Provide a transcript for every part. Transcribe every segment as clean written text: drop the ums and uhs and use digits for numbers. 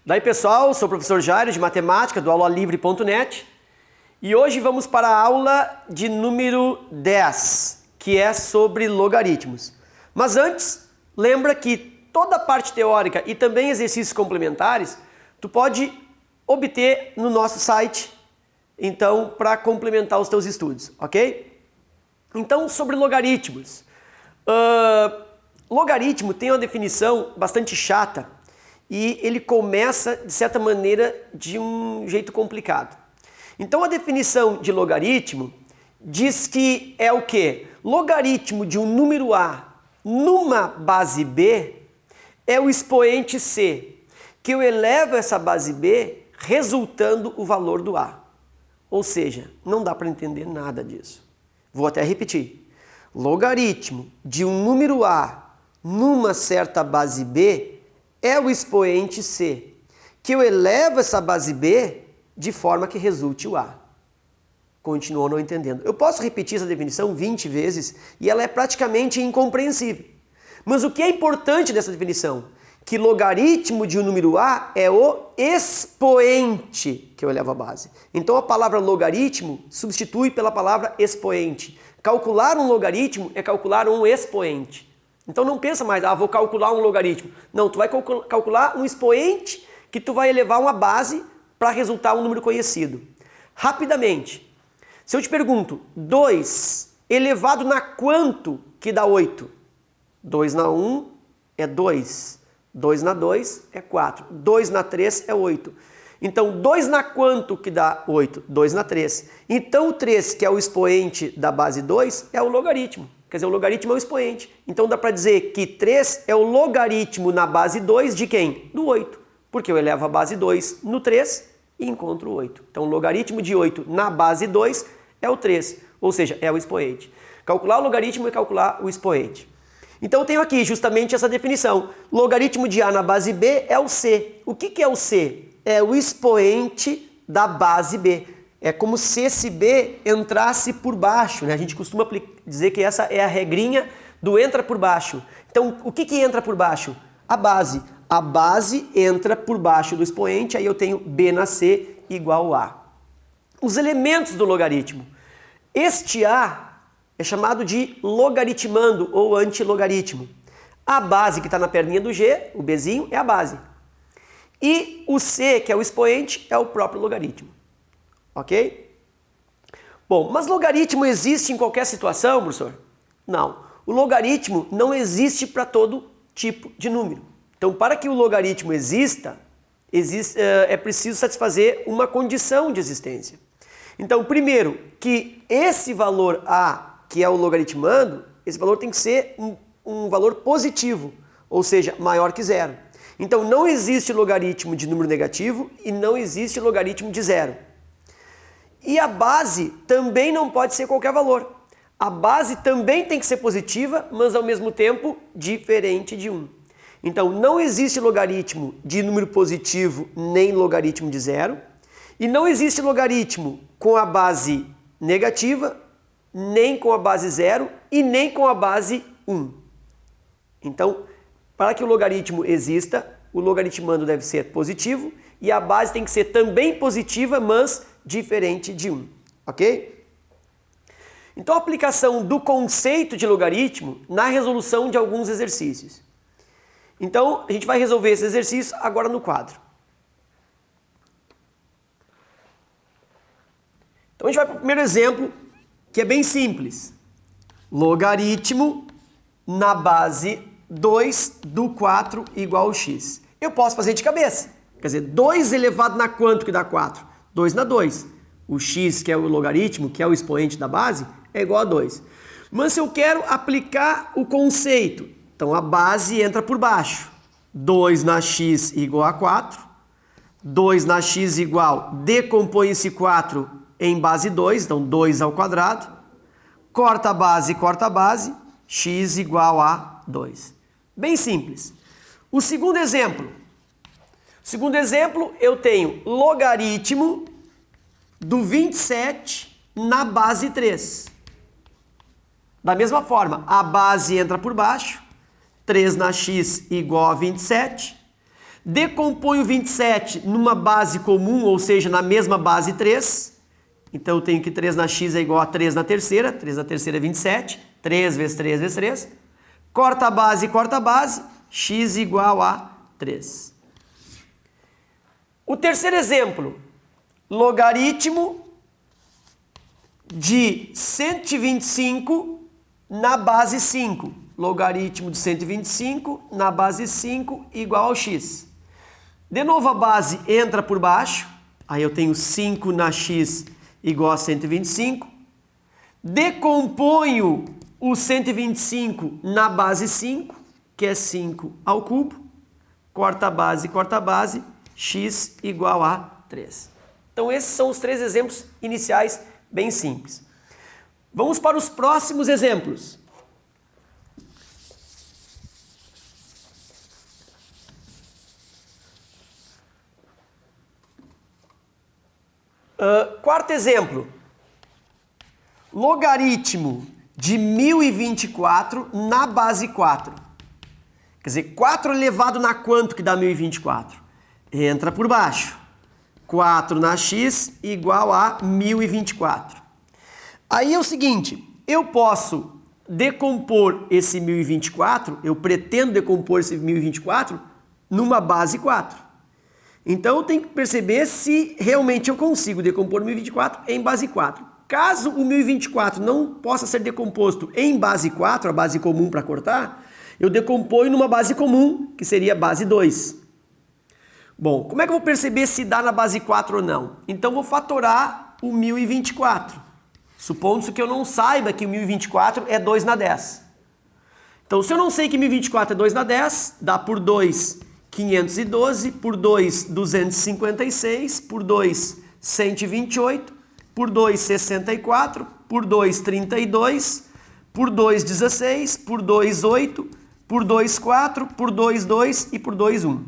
Daí pessoal, sou o professor Jairo de Matemática do aulalivre.net e hoje vamos para a aula de número 10, que é sobre logaritmos. Mas antes, lembra que toda a parte teórica e também exercícios complementares, tu pode obter no nosso site, então, para complementar os teus estudos, ok? Então, sobre logaritmos. Logaritmo tem uma definição bastante chata e ele começa, de certa maneira, de um jeito complicado. Então, a definição de logaritmo diz que é o quê? Logaritmo de um número A numa base B é o expoente C, que eu elevo essa base B resultando o valor do A. Ou seja, não dá para entender nada disso. Vou até repetir. Logaritmo de um número A numa certa base B é o expoente C, que eu elevo essa base B de forma que resulte o A. Continuou não entendendo. Eu posso repetir essa definição 20 vezes e ela é praticamente incompreensível. Mas o que é importante dessa definição? Que logaritmo de um número A é o expoente que eu elevo à base. Então a palavra logaritmo substitui pela palavra expoente. Calcular um logaritmo é calcular um expoente. Então não pensa mais, vou calcular um logaritmo. Não, tu vai calcular um expoente que tu vai elevar uma base para resultar um número conhecido. Rapidamente, se eu te pergunto, 2 elevado na quanto que dá 8? 2 na 1 é 2. 2 na 2 é 4. 2 na 3 é 8. Então, 2 na quanto que dá 8? 2 na 3. Então, o 3, que é o expoente da base 2, é o logaritmo. Quer dizer, o logaritmo é o expoente. Então, dá para dizer que 3 é o logaritmo na base 2 de quem? Do 8. Porque eu elevo a base 2 no 3 e encontro o 8. Então, o logaritmo de 8 na base 2 é o 3. Ou seja, é o expoente. Calcular o logaritmo é calcular o expoente. Então, eu tenho aqui justamente essa definição. Logaritmo de A na base B é o C. O que é o C? É o expoente da base B. É como se esse B entrasse por baixo, né? A gente costuma dizer que essa é a regrinha do entra por baixo. Então, o que entra por baixo? A base. A base entra por baixo do expoente, aí eu tenho B na C igual a. Os elementos do logaritmo. Este A é chamado de logaritmando ou antilogaritmo. A base que está na perninha do G, o Bzinho, é a base. E o C, que é o expoente, é o próprio logaritmo. Ok? Bom, mas logaritmo existe em qualquer situação, professor? Não. O logaritmo não existe para todo tipo de número. Então, para que o logaritmo exista, é preciso satisfazer uma condição de existência. Então, primeiro, que esse valor A, que é o logaritmando, esse valor tem que ser um valor positivo, ou seja, maior que zero. Então, não existe logaritmo de número negativo e não existe logaritmo de zero. E a base também não pode ser qualquer valor. A base também tem que ser positiva, mas ao mesmo tempo diferente de 1. Então, não existe logaritmo de número positivo nem logaritmo de zero. E não existe logaritmo com a base negativa, nem com a base zero e nem com a base 1. Então, para que o logaritmo exista, o logaritmando deve ser positivo e a base tem que ser também positiva, mas diferente de 1, ok? Então, a aplicação do conceito de logaritmo na resolução de alguns exercícios. Então, a gente vai resolver esse exercício agora no quadro. Então, a gente vai para o primeiro exemplo, que é bem simples. Logaritmo na base 2 do 4 igual a x. Eu posso fazer de cabeça. Quer dizer, 2 elevado na quanto que dá 4? 2 na 2. O x, que é o logaritmo, que é o expoente da base, é igual a 2. Mas se eu quero aplicar o conceito, então a base entra por baixo. 2 na x igual a 4. 2 na x igual, decompõe esse 4 em base 2, então 2 ao quadrado. Corta a base, x igual a 2. Bem simples. O segundo exemplo. Eu tenho logaritmo do 27 na base 3. Da mesma forma, a base entra por baixo, 3 na x igual a 27. Decompõe o 27 numa base comum, ou seja, na mesma base 3. Então eu tenho que 3 na x é igual a 3 na terceira. 3 na terceira é 27. 3 vezes 3 vezes 3. Corta a base, x igual a 3. O terceiro exemplo, logaritmo de 125 na base 5. Logaritmo de 125 na base 5 igual ao x. De novo a base entra por baixo, aí eu tenho 5 na x igual a 125. Decomponho o 125 na base 5, que é 5 ao cubo. Corta a base, x igual a 3. Então esses são os três exemplos iniciais bem simples. Vamos para os próximos exemplos. Quarto exemplo, logaritmo de 1024 na base 4. Quer dizer, 4 elevado na quanto que dá 1024? Entra por baixo. 4 na x igual a 1024. Aí é o seguinte, eu posso decompor esse 1024, eu pretendo decompor esse 1024 numa base 4. Então eu tenho que perceber se realmente eu consigo decompor o 1024 em base 4. Caso o 1024 não possa ser decomposto em base 4, a base comum para cortar, eu decomponho numa base comum, que seria base 2. Bom, como é que eu vou perceber se dá na base 4 ou não? Então vou fatorar o 1024. Supondo que eu não saiba que o 1024 é 2 na 10. Então se eu não sei que 1024 é 2 na 10, dá por 2, 512, por 2, 256, por 2, 128, por 2, 64, por 2, 32, por 2, 16, por 2, 8, por 2, 4, por 2, 2 e por 2, 1.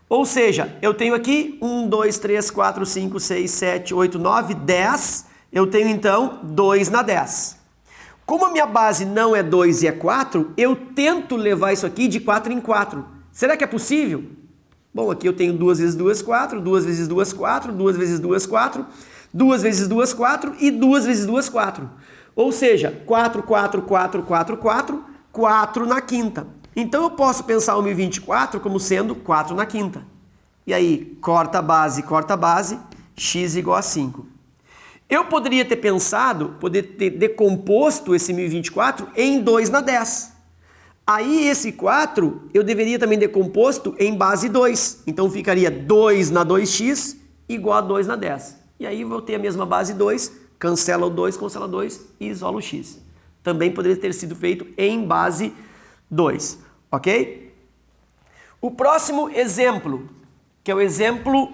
Ou seja, eu tenho aqui 1, 2, 3, 4, 5, 6, 7, 8, 9, 10. Eu tenho então 2 na 10. Como a minha base não é 2 e é 4, eu tento levar isso aqui de 4 em 4. Será que é possível? Bom, aqui eu tenho 2 vezes 2, 4, 2 vezes 2, 4, 2 vezes 2, 4, 2 vezes 2, 4 e 2 vezes 2, 4. Ou seja, 4, 4, 4, 4, 4, 4 na quinta. Então eu posso pensar o 1024 como sendo 4 na quinta. E aí, corta a base, x igual a 5. Eu poderia ter pensado, poder ter decomposto esse 1024 em 2 na 10. Aí esse 4 eu deveria também decomposto em base 2. Então ficaria 2 na 2x igual a 2 na 10. E aí vou ter a mesma base 2, cancela o 2 e isola o x. Também poderia ter sido feito em base 2, ok? O próximo exemplo, que é o exemplo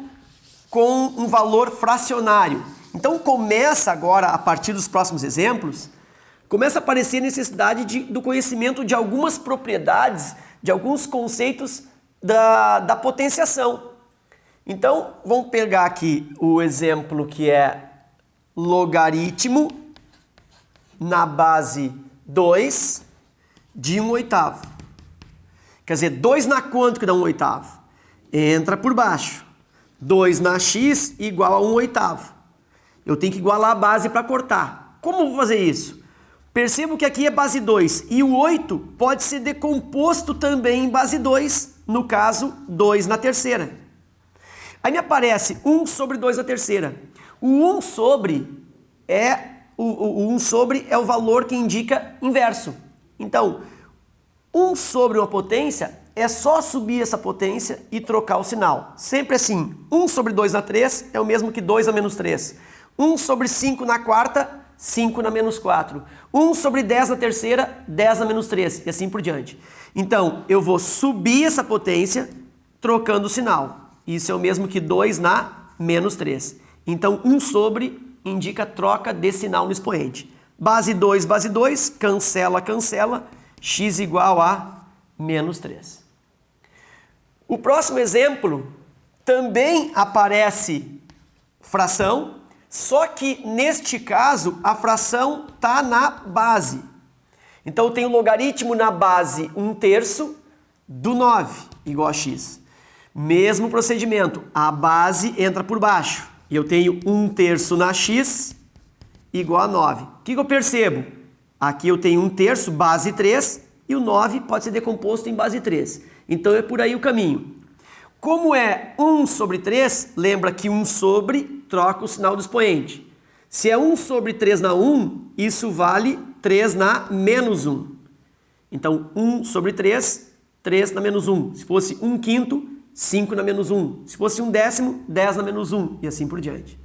com um valor fracionário. Então começa agora, a partir dos próximos exemplos, começa a aparecer a necessidade do conhecimento de algumas propriedades, de alguns conceitos da potenciação. Então, vamos pegar aqui o exemplo que é logaritmo na base 2 de 1/8. Quer dizer, 2 na quanto que dá 1/8? Entra por baixo. 2 na x igual a 1/8. Eu tenho que igualar a base para cortar. Como eu vou fazer isso? Percebo que aqui é base 2 e o 8 pode ser decomposto também em base 2, no caso 2 na terceira. Aí me aparece 1 sobre 2 na terceira. O 1 sobre é o valor que indica inverso. Então, 1 sobre uma potência é só subir essa potência e trocar o sinal. Sempre assim, 1 sobre 2 na 3 é o mesmo que 2 na menos 3. 1 sobre 5 na quarta, 5 na menos 4. 1 sobre 10 na terceira, 10 na menos 3 e assim por diante. Então, eu vou subir essa potência trocando o sinal. Isso é o mesmo que 2 na menos 3. Então, 1 sobre indica troca de sinal no expoente. Base 2, cancela, cancela, x igual a menos 3. O próximo exemplo também aparece fração, só que neste caso a fração está na base. Então eu tenho logaritmo na base 1/3 do 9 igual a x. Mesmo procedimento, a base entra por baixo. E eu tenho 1/3 na x igual a 9. O que eu percebo? Aqui eu tenho 1/3, base 3, e o 9 pode ser decomposto em base 3. Então é por aí o caminho. Como é 1 sobre 3, lembra que 1 sobre troca o sinal do expoente. Se é 1 sobre 3 na 1, isso vale 3 na menos 1. Então 1 sobre 3, 3 na menos 1. Se fosse 1/5, 5 na menos 1. Se fosse 1/10, 10 na menos 1. E assim por diante.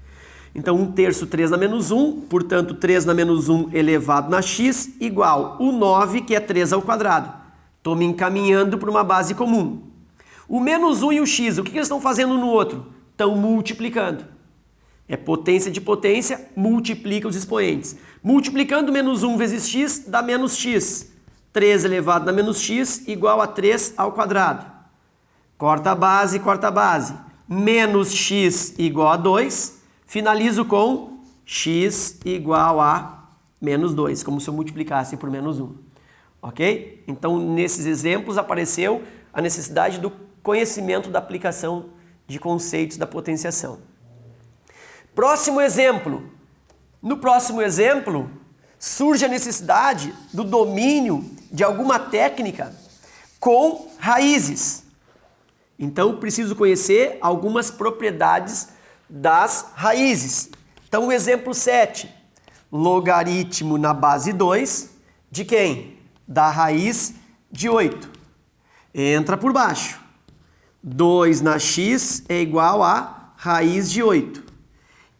Então 1/3, 3 na menos 1. Portanto, 3 na menos 1 elevado na x igual o 9, que é 3 ao quadrado. Estou me encaminhando para uma base comum. O menos 1 e o x, o que eles estão fazendo no outro? Estão multiplicando. É potência de potência, multiplica os expoentes. Multiplicando menos 1 vezes x dá menos x. 3 elevado na menos x igual a 3 ao quadrado. Corta a base, corta a base. Menos x igual a 2. Finalizo com x igual a menos 2, como se eu multiplicasse por menos 1. Ok? Então, nesses exemplos apareceu a necessidade do conhecimento da aplicação de conceitos da potenciação. Próximo exemplo. No próximo exemplo, surge a necessidade do domínio de alguma técnica com raízes. Então, preciso conhecer algumas propriedades das raízes. Então, o exemplo 7. Logaritmo na base 2 de quem? Da raiz de 8. Entra por baixo. 2 na x é igual a raiz de 8.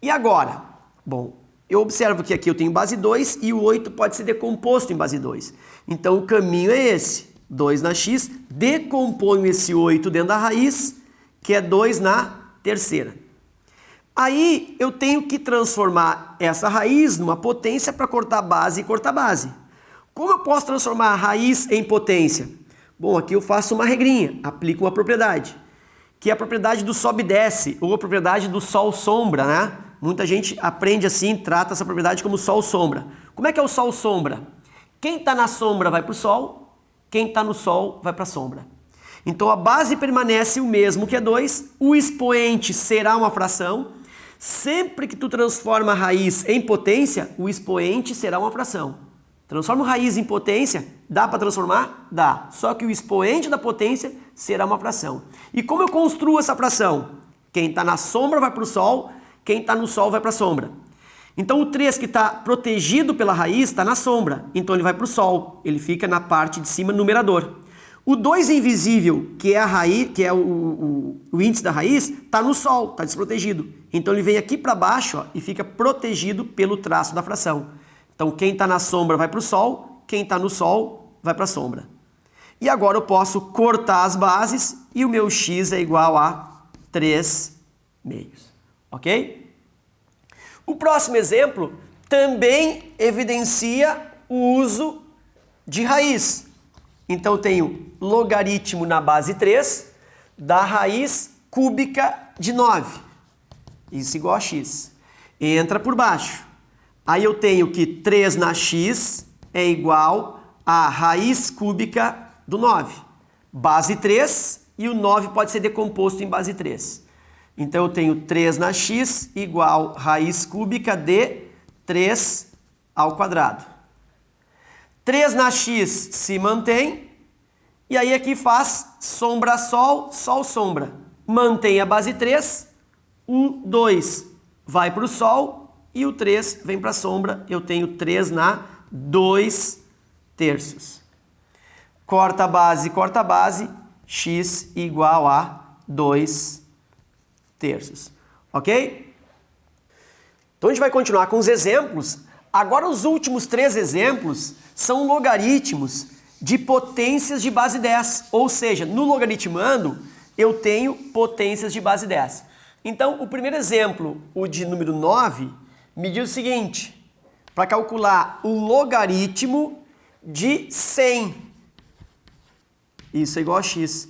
E agora? Bom, eu observo que aqui eu tenho base 2 e o 8 pode ser decomposto em base 2. Então, o caminho é esse. 2 na x, decomponho esse 8 dentro da raiz, que é 2 na terceira. Aí, eu tenho que transformar essa raiz numa potência para cortar base e cortar base. Como eu posso transformar a raiz em potência? Bom, aqui eu faço uma regrinha, aplico uma propriedade, que é a propriedade do sobe e desce, ou a propriedade do sol-sombra, né? Muita gente aprende assim, trata essa propriedade como sol-sombra. Como é que é o sol-sombra? Quem está na sombra vai para o sol, quem está no sol vai para a sombra. Então a base permanece o mesmo que é 2, o expoente será uma fração. Sempre que tu transforma a raiz em potência, o expoente será uma fração. Transforma a raiz em potência, dá para transformar? Dá. Só que o expoente da potência será uma fração. E como eu construo essa fração? Quem está na sombra vai para o sol, quem está no sol vai para a sombra. Então o 3 que está protegido pela raiz está na sombra, então ele vai para o sol, ele fica na parte de cima, numerador. O 2 invisível, que é a raiz, que é o índice da raiz, está no sol, está desprotegido. Então ele vem aqui para baixo, ó, e fica protegido pelo traço da fração. Então quem está na sombra vai para o sol, quem está no sol vai para a sombra. E agora eu posso cortar as bases e o meu x é igual a 3 meios. Ok? O próximo exemplo também evidencia o uso de raiz. Então eu tenho logaritmo na base 3 da raiz cúbica de 9. Isso igual a x. Entra por baixo. Aí eu tenho que 3 na x é igual a raiz cúbica do 9. Base 3 e o 9 pode ser decomposto em base 3. Então eu tenho 3 na x igual raiz cúbica de 3 ao quadrado. 3 na x se mantém, e aí aqui faz sombra-sol, sol-sombra. Mantém a base 3, o 2 vai para o sol e o 3 vem para a sombra. Eu tenho 3 na 2/3. Corta a base, x igual a 2/3. Ok? Então a gente vai continuar com os exemplos. Agora os últimos 3 exemplos são logaritmos de potências de base 10. Ou seja, no logaritmando eu tenho potências de base 10. Então o primeiro exemplo, o de número 9, me diz o seguinte: para calcular o logaritmo de 100. Isso é igual a x.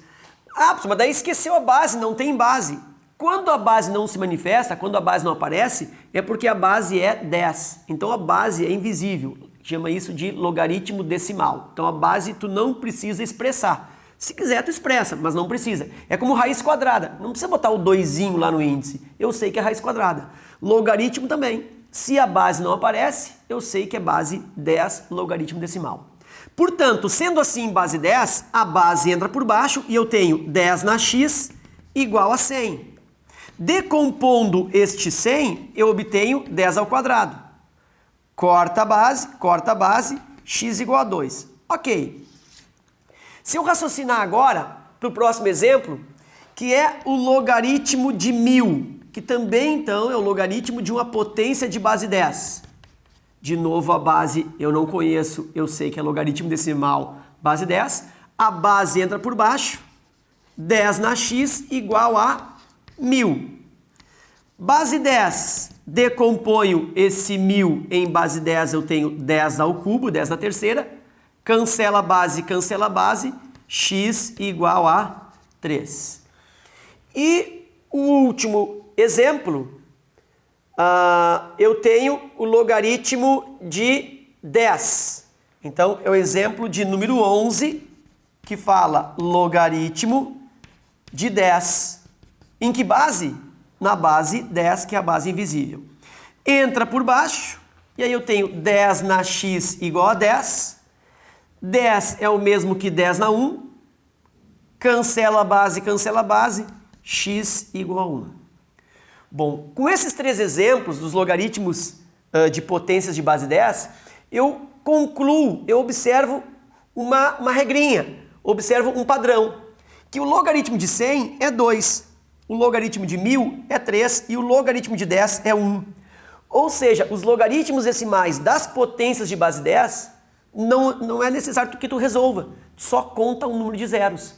Ah, mas daí esqueceu a base, não tem base. Quando a base não se manifesta, quando a base não aparece, é porque a base é 10. Então a base é invisível. chama isso de logaritmo decimal. Então a base tu não precisa expressar. Se quiser tu expressa, mas não precisa. É como raiz quadrada, não precisa botar o 2zinho lá no índice. Eu sei que é raiz quadrada. Logaritmo também. Se a base não aparece, eu sei que é base 10 logaritmo decimal. Portanto, sendo assim base 10, a base entra por baixo e eu tenho 10 na x igual a 100. Decompondo este 100, eu obtenho 10 ao quadrado. Corta a base, x igual a 2. Ok. Se eu raciocinar agora para o próximo exemplo, que é o logaritmo de 1000, que também então é o logaritmo de uma potência de base 10. De novo a base eu não conheço, eu sei que é logaritmo decimal base 10. A base entra por baixo, 10 na x igual a 1000. Base 10, decomponho esse 1000 em base 10, eu tenho 10 ao cubo, 10 na terceira. Cancela a base, x igual a 3. E o último exemplo, eu tenho o logaritmo de 10. Então, é o exemplo de número 11, que fala logaritmo de 10. Em que base? Na base 10, que é a base invisível. Entra por baixo, e aí eu tenho 10 na x igual a 10. 10 é o mesmo que 10 na 1. Cancela a base, x igual a 1. Bom, com esses três exemplos dos logaritmos de potências de base 10, eu concluo, eu observo uma regrinha, observo um padrão, que o logaritmo de 100 é 2, o logaritmo de 1000 é 3 e o logaritmo de 10 é 1. Ou seja, os logaritmos decimais das potências de base 10 não é necessário que tu resolva, só conta um número de zeros.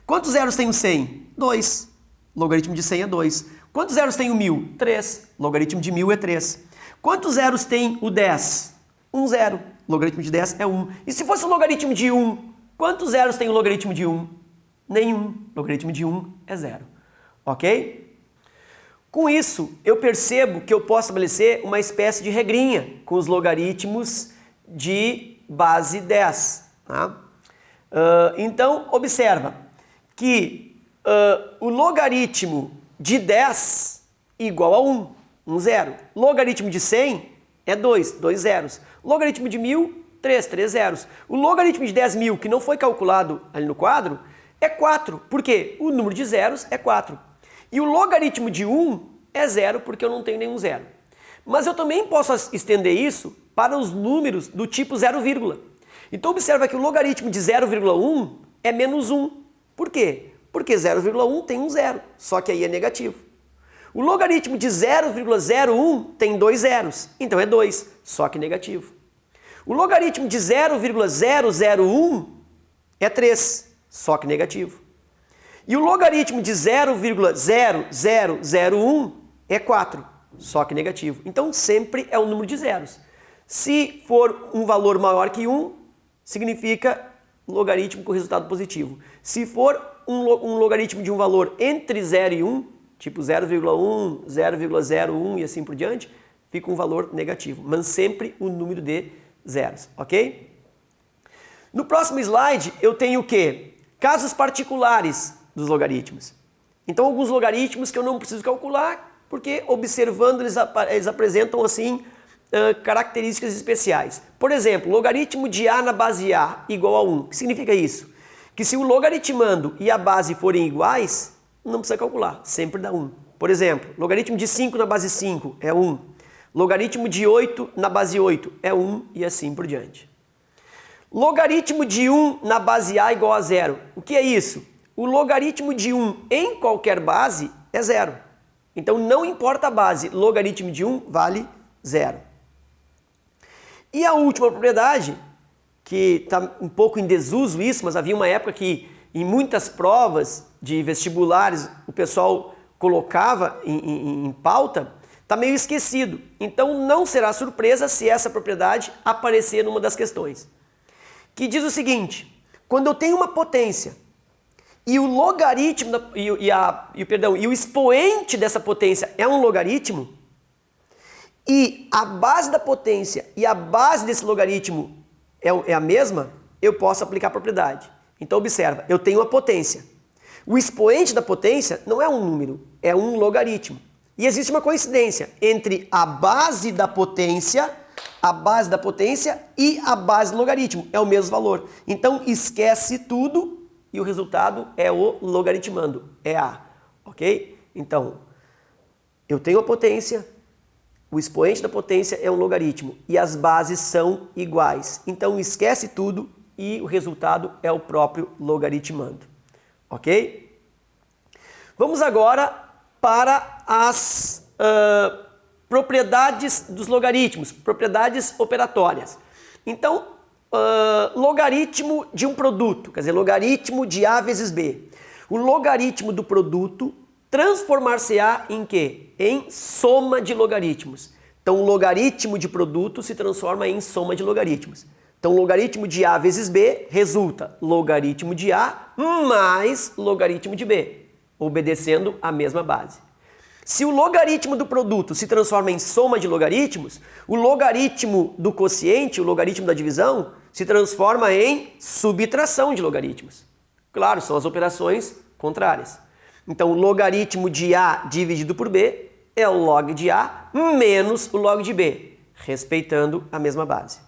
Quantos zeros tem o 100? 2. Logaritmo de 100 é 2. Quantos zeros tem o 1000? 3. Logaritmo de 1000 é 3. Quantos zeros tem o 10? 1 zero. Logaritmo de 10 é 1. E se fosse o logaritmo de 1, quantos zeros tem o logaritmo de 1? Nenhum. Logaritmo de 1 é 0. Ok? Com isso, eu percebo que eu posso estabelecer uma espécie de regrinha com os logaritmos de base 10. Tá? Então, observa que o logaritmo de 10 igual a 1, 1 zero. Logaritmo de 100 é 2, 2 zeros. Logaritmo de 1000, 3, 3 zeros. O logaritmo de 10.000, que não foi calculado ali no quadro, é 4. Por quê? O número de zeros é 4. E o logaritmo de 1 é 0, porque eu não tenho nenhum zero. Mas eu também posso estender isso para os números do tipo 0, então observa que o logaritmo de 0,1 é menos 1. Por quê? Porque 0,1 tem um zero, só que aí é negativo. O logaritmo de 0,01 tem 2 zeros, então é 2, só que negativo. O logaritmo de 0,001 é 3, só que negativo. E o logaritmo de 0,0001 é 4, só que negativo. Então sempre é um número de zeros. Se for um valor maior que 1, significa logaritmo com resultado positivo. Se for um logaritmo de um valor entre 0 e 1, tipo 0,1, 0,01 e assim por diante, fica um valor negativo, mas sempre o número de zeros, ok? No próximo slide eu tenho o quê? Casos particulares dos logaritmos. Então alguns logaritmos que eu não preciso calcular, porque observando eles apresentam assim características especiais. Por exemplo, logaritmo de A na base A igual a 1. O que significa isso? Que se o logaritmando e a base forem iguais, não precisa calcular, sempre dá 1. Por exemplo, logaritmo de 5 na base 5 é 1. Logaritmo de 8 na base 8 é 1 e assim por diante. Logaritmo de 1 na base A igual a 0. O que é isso? O logaritmo de 1 em qualquer base é 0. Então não importa a base, logaritmo de 1 vale 0. E a última propriedade, que está um pouco em desuso isso, mas havia uma época que em muitas provas de vestibulares o pessoal colocava em pauta, está meio esquecido. Então não será surpresa se essa propriedade aparecer numa das questões. Que diz o seguinte: quando eu tenho uma potência e o logaritmo e o expoente dessa potência é um logaritmo, e a base da potência e a base desse logaritmo é a mesma, eu posso aplicar a propriedade. Então observa, eu tenho a potência. O expoente da potência não é um número, é um logaritmo. E existe uma coincidência entre a base da potência e a base do logaritmo. É o mesmo valor. Então esquece tudo e o resultado é o logaritmando. É A. Ok? Então, eu tenho a potência, o expoente da potência é um logaritmo e as bases são iguais. Então esquece tudo e o resultado é o próprio logaritmando. Ok? Vamos agora para as propriedades dos logaritmos, propriedades operatórias. Então, logaritmo de um produto, quer dizer, logaritmo de A vezes B. O logaritmo do produto transformar-se-á em quê? Em soma de logaritmos. Então, o logaritmo de produto se transforma em soma de logaritmos. Então, logaritmo de A vezes B resulta logaritmo de A mais logaritmo de B, obedecendo a mesma base. Se o logaritmo do produto se transforma em soma de logaritmos, o logaritmo do quociente, o logaritmo da divisão, se transforma em subtração de logaritmos. Claro, são as operações contrárias. Então, o logaritmo de A dividido por B é o log de A menos o log de B, respeitando a mesma base.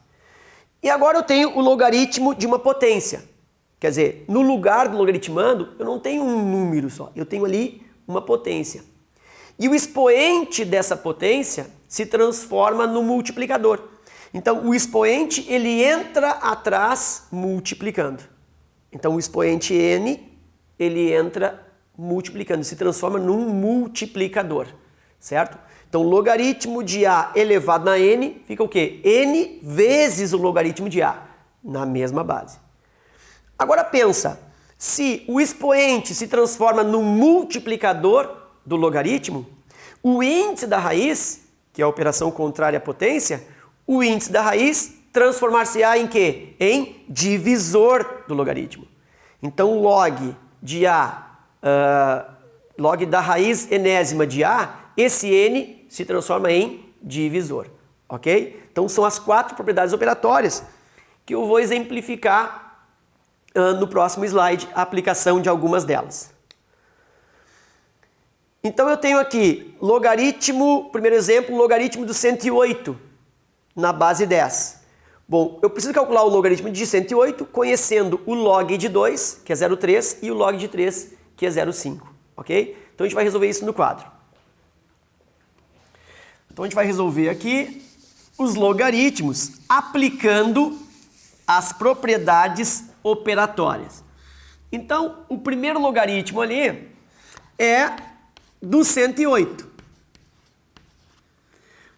E agora eu tenho o logaritmo de uma potência. Quer dizer, no lugar do logaritmando, eu não tenho um número só, eu tenho ali uma potência. E o expoente dessa potência se transforma no multiplicador. Então, o expoente ele entra atrás multiplicando. Então, o expoente n, ele entra multiplicando, se transforma num multiplicador, certo? Então, logaritmo de A elevado na n fica o quê? N vezes o logaritmo de A, na mesma base. Agora pensa, se o expoente se transforma no multiplicador do logaritmo, o índice da raiz, que é a operação contrária à potência, o índice da raiz transformar-se-á em quê? Em divisor do logaritmo. Então, log de A, log da raiz enésima de A, esse n se transforma em divisor, ok? Então, são as 4 propriedades operatórias que eu vou exemplificar no próximo slide, a aplicação de algumas delas. Então, eu tenho aqui logaritmo, primeiro exemplo, logaritmo do 108 na base 10. Bom, eu preciso calcular o logaritmo de 108 conhecendo o log de 2, que é 0,3, e o log de 3, que é 0,5, ok? Então, a gente vai resolver isso no quadro. Então, a gente vai resolver aqui os logaritmos aplicando as propriedades operatórias. Então, o primeiro logaritmo ali é do 108.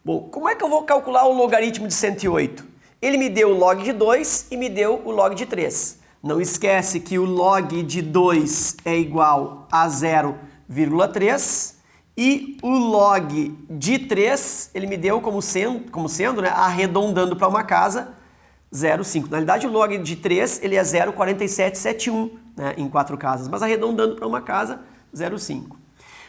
Bom, como é que eu vou calcular o logaritmo de 108? Ele me deu o log de 2 e me deu o log de 3. Não esquece que o log de 2 é igual a 0,3 e o log de 3 ele me deu como sendo, né, arredondando para uma casa, 0,5. Na realidade, o log de 3 ele é 0,4771, né, em 4 casas, mas arredondando para uma casa, 0,5.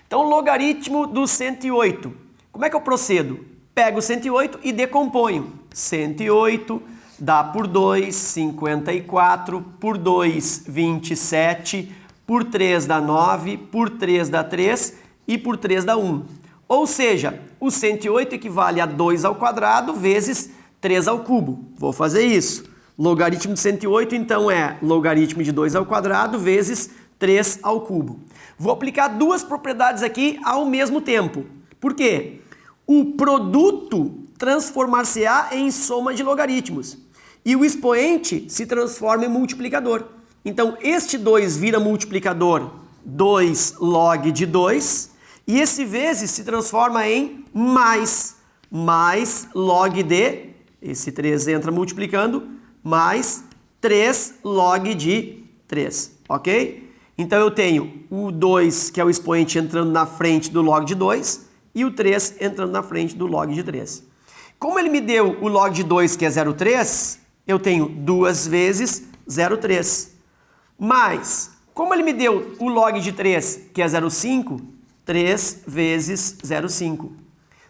Então, o logaritmo do 108. Como é que eu procedo? Pego o 108 e decomponho. 108 dá por 2, 54, por 2, 27, por 3 dá 9, por 3 dá 3 e por 3 dá 1. Ou seja, o 108 equivale a 2 ao quadrado vezes 3 ao cubo. Vou fazer isso. Logaritmo de 108, então, é logaritmo de 2 ao quadrado vezes 3 ao cubo. Vou aplicar duas propriedades aqui ao mesmo tempo. Por quê? O produto transformar-se-á em soma de logaritmos. E o expoente se transforma em multiplicador. Então, este 2 vira multiplicador 2 log de 2. E esse vezes se transforma em mais log de, esse 3 entra multiplicando, mais 3 log de 3, ok? Então eu tenho o 2, que é o expoente, entrando na frente do log de 2, e o 3 entrando na frente do log de 3. Como ele me deu o log de 2, que é 0,3, eu tenho 2 vezes 0,3. Mas, como ele me deu o log de 3, que é 0,5, 3 vezes 0,5.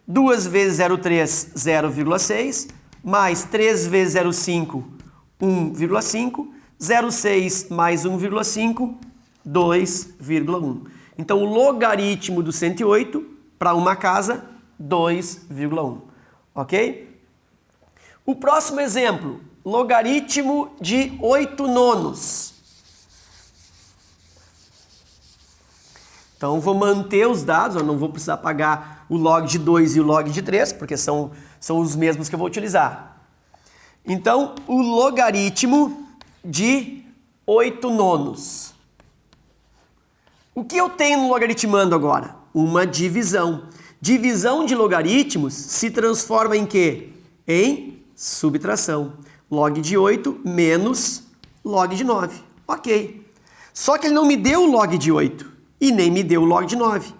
2 vezes 0,3, 0,6, mais 3 vezes 0,5, 1,5, 0,6 mais 1,5, 2,1. Então, o logaritmo do 108 para uma casa, 2,1. Ok? O próximo exemplo, logaritmo de 8 nonos. Então, vou manter os dados, eu não vou precisar pagar o log de 2 e o log de 3, porque são os mesmos que eu vou utilizar. Então, o logaritmo de 8 nonos. O que eu tenho no logaritmando agora? Uma divisão. Divisão de logaritmos se transforma em quê? Em subtração. Log de 8 menos log de 9. Ok. Só que ele não me deu o log de 8 e nem me deu o log de 9.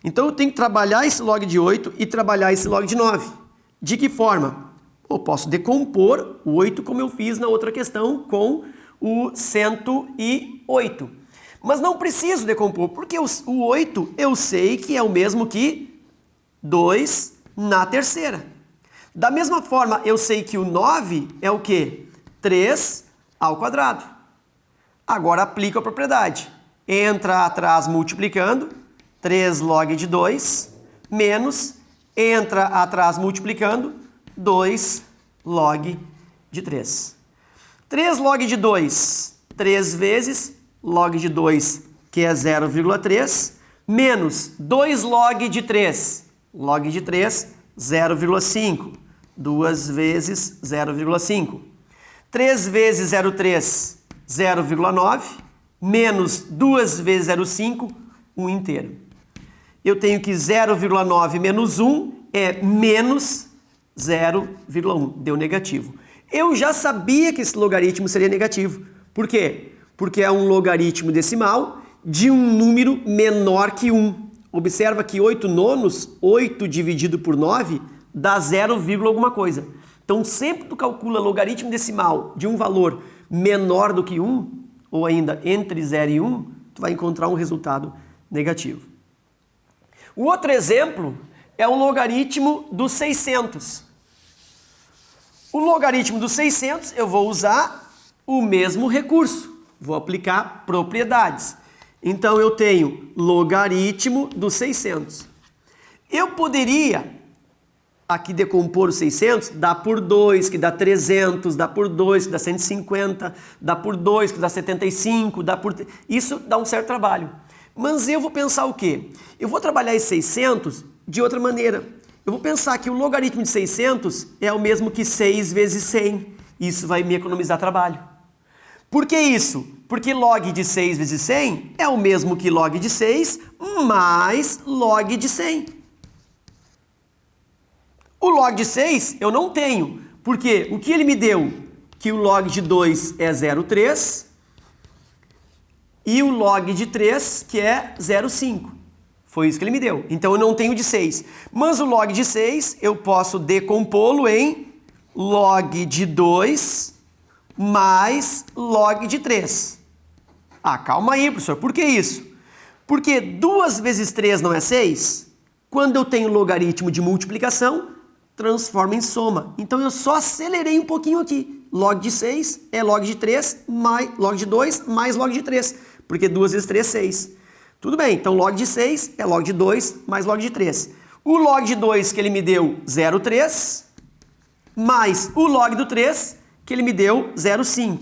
Então eu tenho que trabalhar esse log de 8 e trabalhar esse log de 9. De que forma? Eu posso decompor o 8 como eu fiz na outra questão com o 108. Mas não preciso decompor, porque o 8 eu sei que é o mesmo que 2 na terceira. Da mesma forma, eu sei que o 9 é o quê? 3 ao quadrado. Agora aplico a propriedade. Entra atrás multiplicando, 3 log de 2, menos, entra atrás multiplicando, 2 log de 3. 3 log de 2, 3 vezes, log de 2, que é 0,3, menos 2 log de 3, log de 3, 0,5, 2 vezes 0,5. 3 vezes 0,3, 0,9, menos 2 vezes 0,5, 1 inteiro. Eu tenho que 0,9 menos 1 é menos 0,1, deu negativo. Eu já sabia que esse logaritmo seria negativo. Por quê? Porque é um logaritmo decimal de um número menor que 1. Observa que 8 nonos, 8 dividido por 9, dá 0, alguma coisa. Então, sempre tu calcula logaritmo decimal de um valor menor do que 1, ou ainda entre 0 e 1, tu vai encontrar um resultado negativo. O outro exemplo é o logaritmo dos 600. O logaritmo dos 600, eu vou usar o mesmo recurso. Vou aplicar propriedades. Então, eu tenho logaritmo dos 600. Eu poderia aqui decompor os 600, dá por 2, que dá 300, dá por 2, que dá 150, dá por 2, que dá 75, dá por... Isso dá um certo trabalho. Mas eu vou pensar o quê? Eu vou trabalhar esses 600 de outra maneira. Eu vou pensar que o logaritmo de 600 é o mesmo que 6 vezes 100. Isso vai me economizar trabalho. Por que isso? Porque log de 6 vezes 100 é o mesmo que log de 6 mais log de 100. O log de 6 eu não tenho, porque o que ele me deu? Que o log de 2 é 0,3 e o log de 3 que é 0,5. Foi isso que ele me deu. Então eu não tenho de 6. Mas o log de 6 eu posso decompô-lo em log de 2 mais log de 3. Ah, calma aí, professor. Por que isso? Porque 2 vezes 3 não é 6? Quando eu tenho logaritmo de multiplicação, transforma em soma. Então eu só acelerei um pouquinho aqui. Log de 6 é log de 3 mais log de 2 mais log de 3. Porque 2 vezes 3 é 6. Tudo bem, então log de 6 é log de 2 mais log de 3. O log de 2 que ele me deu 0,3 mais o log do 3 que ele me deu 0,5.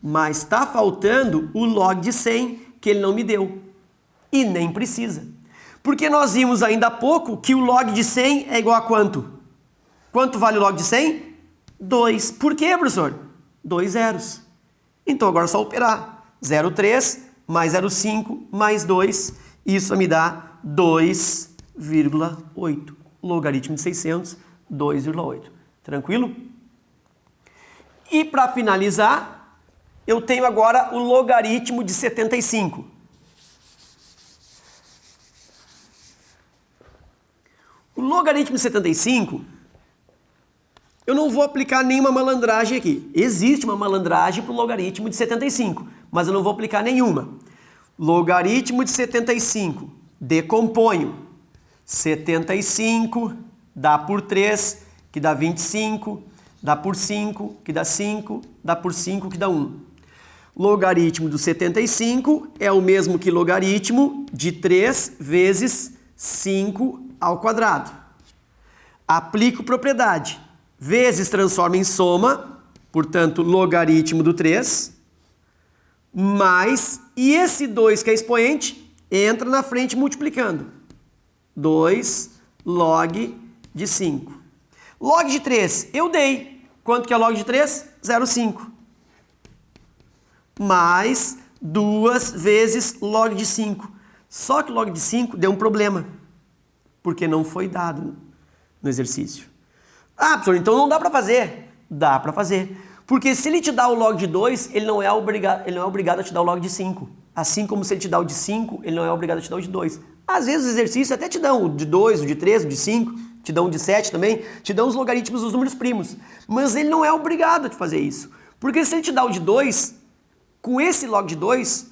Mas está faltando o log de 100 que ele não me deu. E nem precisa. Porque nós vimos ainda há pouco que o log de 100 é igual a quanto? Quanto vale o log de 100? 2. Por quê, professor? 2 zeros. Então agora é só operar. 0,3 mais 0,5 mais 2. Isso me dá 2,8. Logaritmo de 600, 2,8. Tranquilo? E para finalizar, eu tenho agora o logaritmo de 75. O logaritmo de 75... eu não vou aplicar nenhuma malandragem aqui. Existe uma malandragem para o logaritmo de 75, mas eu não vou aplicar nenhuma. Logaritmo de 75, decomponho. 75 dá por 3, que dá 25, dá por 5, que dá 5, dá por 5, que dá 1. Logaritmo do 75 é o mesmo que logaritmo de 3 vezes 5 ao quadrado. Aplico propriedade. Vezes transforma em soma, portanto, logaritmo do 3, mais, e esse 2 que é expoente, entra na frente multiplicando. 2 log de 5. Log de 3, eu dei. Quanto que é log de 3? 0,5. Mais 2 vezes log de 5. Só que log de 5 deu um problema, porque não foi dado no exercício. Ah, professor, então não dá para fazer. Dá para fazer. Porque se ele te dá o log de 2, ele não é obrigado a te dar o log de 5. Assim como se ele te dá o de 5, ele não é obrigado a te dar o de 2. Às vezes os exercícios até te dão o de 2, o de 3, o de 5, te dão o de 7 também, te dão os logaritmos dos números primos. Mas ele não é obrigado a te fazer isso. Porque se ele te dá o de 2, com esse log de 2,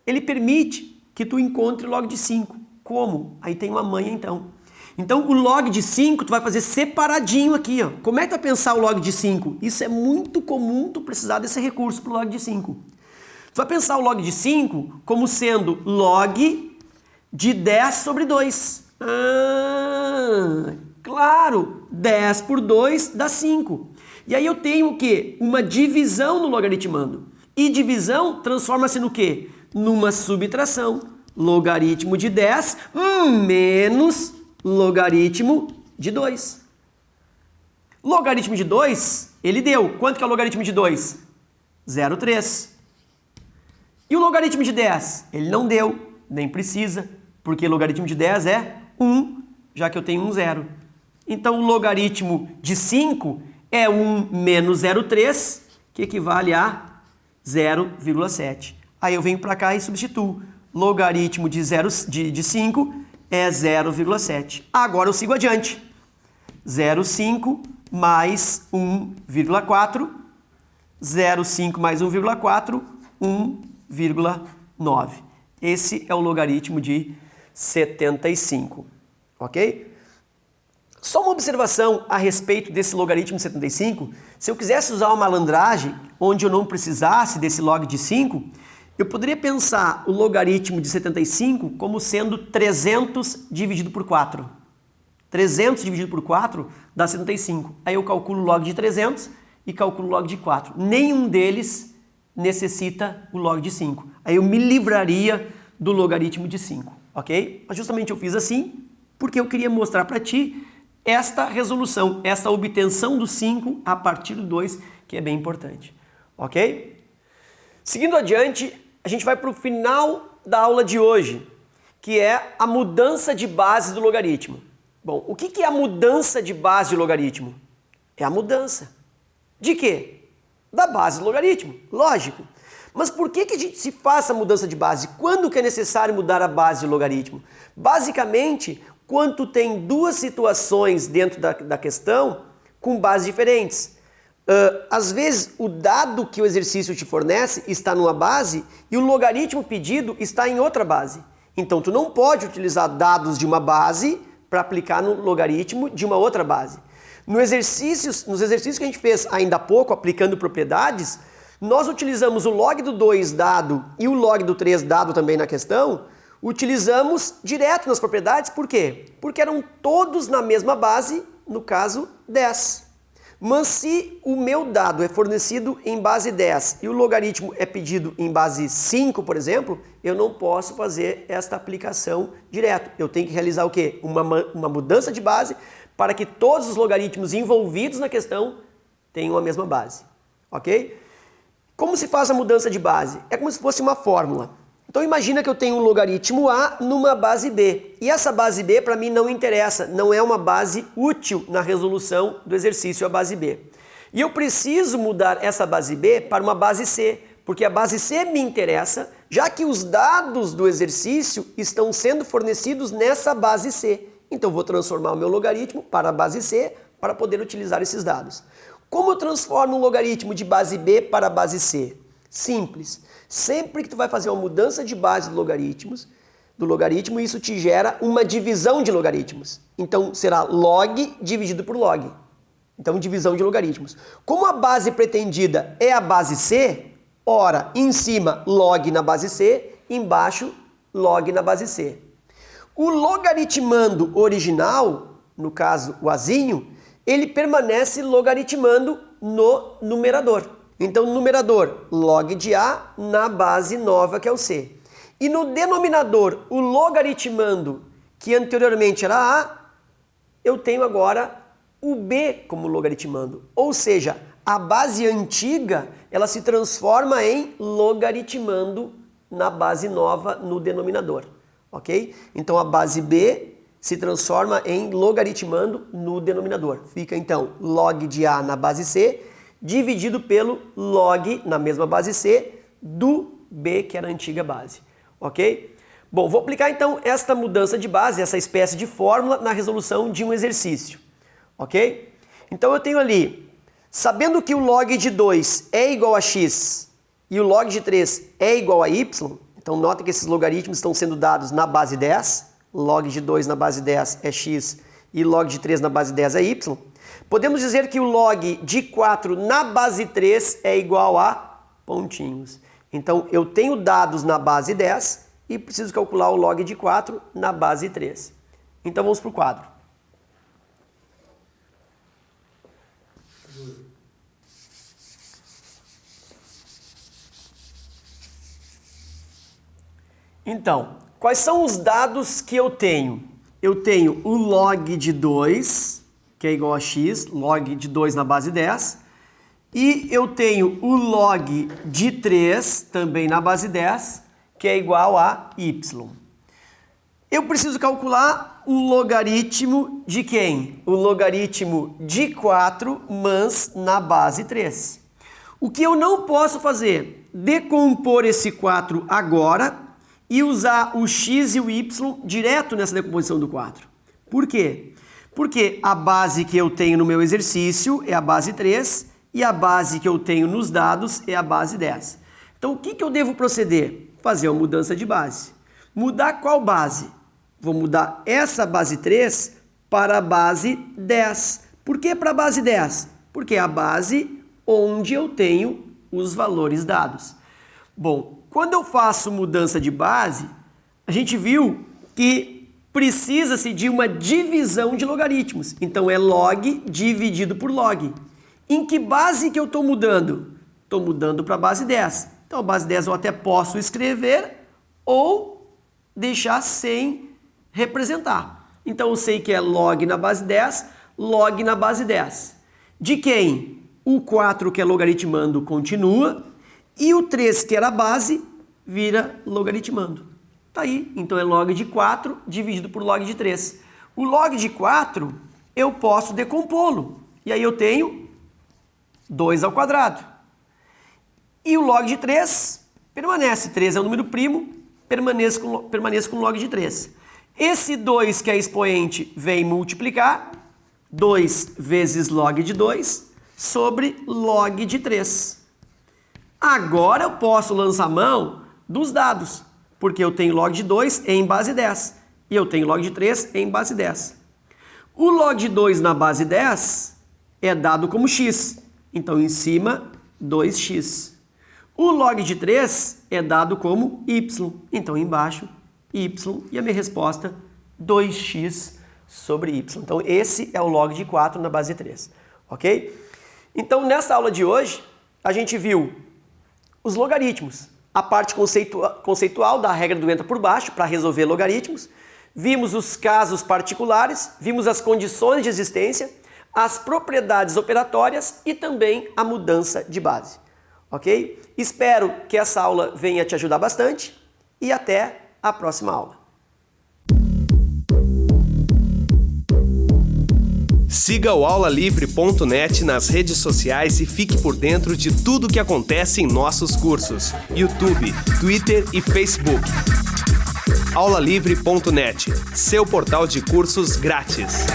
ele permite que tu encontre o log de 5. Como? Aí tem uma manha então. Então o log de 5 tu vai fazer separadinho aqui, ó. Como é que tu vai pensar o log de 5? Isso é muito comum tu precisar desse recurso para o log de 5. Tu vai pensar o log de 5 como sendo log de 10 sobre 2. Ah, claro, 10 por 2 dá 5. E aí eu tenho o quê? Uma divisão no logaritmando. E divisão transforma-se no quê? Numa subtração. Logaritmo de 10 menos logaritmo de 2. Logaritmo de 2, ele deu. Quanto que é o logaritmo de 2? 0,3. E o logaritmo de 10? Ele não deu, nem precisa, porque logaritmo de 10 é 1, já que eu tenho um zero. Então o logaritmo de 5 é 1 menos 0,3, que equivale a 0,7. Aí eu venho para cá e substituo. Logaritmo de 5 é 0,7. Agora eu sigo adiante. 0,5 mais 1,4. 0,5 mais 1,4, 1,9. Esse é o logaritmo de 75. Ok? Só uma observação a respeito desse logaritmo de 75. Se eu quisesse usar uma malandragem onde eu não precisasse desse log de 5, eu poderia pensar o logaritmo de 75 como sendo 300 dividido por 4. 300 dividido por 4 dá 75. Aí eu calculo o log de 300 e calculo o log de 4. Nenhum deles necessita o log de 5. Aí eu me livraria do logaritmo de 5, ok? Mas justamente eu fiz assim porque eu queria mostrar para ti esta resolução, esta obtenção do 5 a partir do 2, que é bem importante, ok? Seguindo adiante, a gente vai para o final da aula de hoje, que é a mudança de base do logaritmo. Bom, o que é a mudança de base de logaritmo? É a mudança. De quê? Da base do logaritmo, lógico. Mas por que a gente se faz essa mudança de base? Quando que é necessário mudar a base do logaritmo? Basicamente, quando tem duas situações dentro da questão com bases diferentes. Às vezes, o dado que o exercício te fornece está numa base e o logaritmo pedido está em outra base. Então, tu não pode utilizar dados de uma base para aplicar no logaritmo de uma outra base. Nos exercícios que a gente fez ainda há pouco, aplicando propriedades, nós utilizamos o log do 2 dado e o log do 3 dado também na questão, utilizamos direto nas propriedades, por quê? Porque eram todos na mesma base, no caso 10. Mas se o meu dado é fornecido em base 10 e o logaritmo é pedido em base 5, por exemplo, eu não posso fazer esta aplicação direto. Eu tenho que realizar o quê? Uma mudança de base para que todos os logaritmos envolvidos na questão tenham a mesma base. Ok? Como se faz a mudança de base? É como se fosse uma fórmula. Então imagina que eu tenho um logaritmo A numa base B. E essa base B para mim não interessa, não é uma base útil na resolução do exercício a base B. E eu preciso mudar essa base B para uma base C, porque a base C me interessa, já que os dados do exercício estão sendo fornecidos nessa base C. Então eu vou transformar o meu logaritmo para a base C para poder utilizar esses dados. Como eu transformo um logaritmo de base B para a base C? Simples. Sempre que tu vai fazer uma mudança de base de logaritmos, do logaritmo e isso te gera uma divisão de logaritmos. Então será log dividido por log. Então divisão de logaritmos. Como a base pretendida é a base C, ora, em cima log na base C, embaixo log na base C. O logaritmando original, no caso o azinho, ele permanece logaritmando no numerador. Então no numerador, log de A na base nova que é o C. E no denominador, o logaritmando, que anteriormente era A, eu tenho agora o B como logaritmando. Ou seja, a base antiga, ela se transforma em logaritmando na base nova no denominador. Ok? Então a base B se transforma em logaritmando no denominador. Fica então log de A na base C, dividido pelo log na mesma base C do B, que era a antiga base. Ok? Bom, vou aplicar então esta mudança de base, essa espécie de fórmula na resolução de um exercício. Ok? Então eu tenho ali, sabendo que o log de 2 é igual a x e o log de 3 é igual a y, então nota que esses logaritmos estão sendo dados na base 10, log de 2 na base 10 é x e log de 3 na base 10 é y, podemos dizer que o log de 4 na base 3 é igual a pontinhos. Então eu tenho dados na base 10 e preciso calcular o log de 4 na base 3. Então vamos para o quadro. Então, quais são os dados que eu tenho? Eu tenho o log de 2, que é igual a x, log de 2 na base 10, e eu tenho o log de 3, também na base 10, que é igual a y. Eu preciso calcular o logaritmo de quem? O logaritmo de 4, mas na base 3. O que eu não posso fazer? Decompor esse 4 agora e usar o x e o y direto nessa decomposição do 4. Por quê? Porque a base que eu tenho no meu exercício é a base 3 e a base que eu tenho nos dados é a base 10. Então, o que eu devo proceder? Fazer uma mudança de base. Mudar qual base? Vou mudar essa base 3 para a base 10. Por que para a base 10? Porque é a base onde eu tenho os valores dados. Bom, quando eu faço mudança de base, a gente viu que precisa-se de uma divisão de logaritmos. Então é log dividido por log. Em que base que eu estou mudando? Estou mudando para a base 10. Então a base 10 eu até posso escrever ou deixar sem representar. Então eu sei que é log na base 10, log na base 10. De quem? O 4 que é logaritmando continua e o 3 que era base vira logaritmando. Tá aí, então é log de 4 dividido por log de 3. O log de 4 eu posso decompô-lo. E aí eu tenho 2 ao quadrado. E o log de 3 permanece. 3 é um número primo, permanece com log de 3. Esse 2 que é expoente vem multiplicar. 2 vezes log de 2 sobre log de 3. Agora eu posso lançar mão dos dados, porque eu tenho log de 2 em base 10 e eu tenho log de 3 em base 10. O log de 2 na base 10 é dado como x, então em cima 2x. O log de 3 é dado como y, então embaixo y e a minha resposta 2x sobre y. Então esse é o log de 4 na base 3, ok? Então nessa aula de hoje a gente viu os logaritmos, a parte conceitual da regra do entra por baixo para resolver logaritmos, vimos os casos particulares, vimos as condições de existência, as propriedades operatórias e também a mudança de base, ok? Espero que essa aula venha te ajudar bastante e até a próxima aula. Siga o aulalivre.net nas redes sociais e fique por dentro de tudo o que acontece em nossos cursos: YouTube, Twitter e Facebook. aulalivre.net, seu portal de cursos grátis.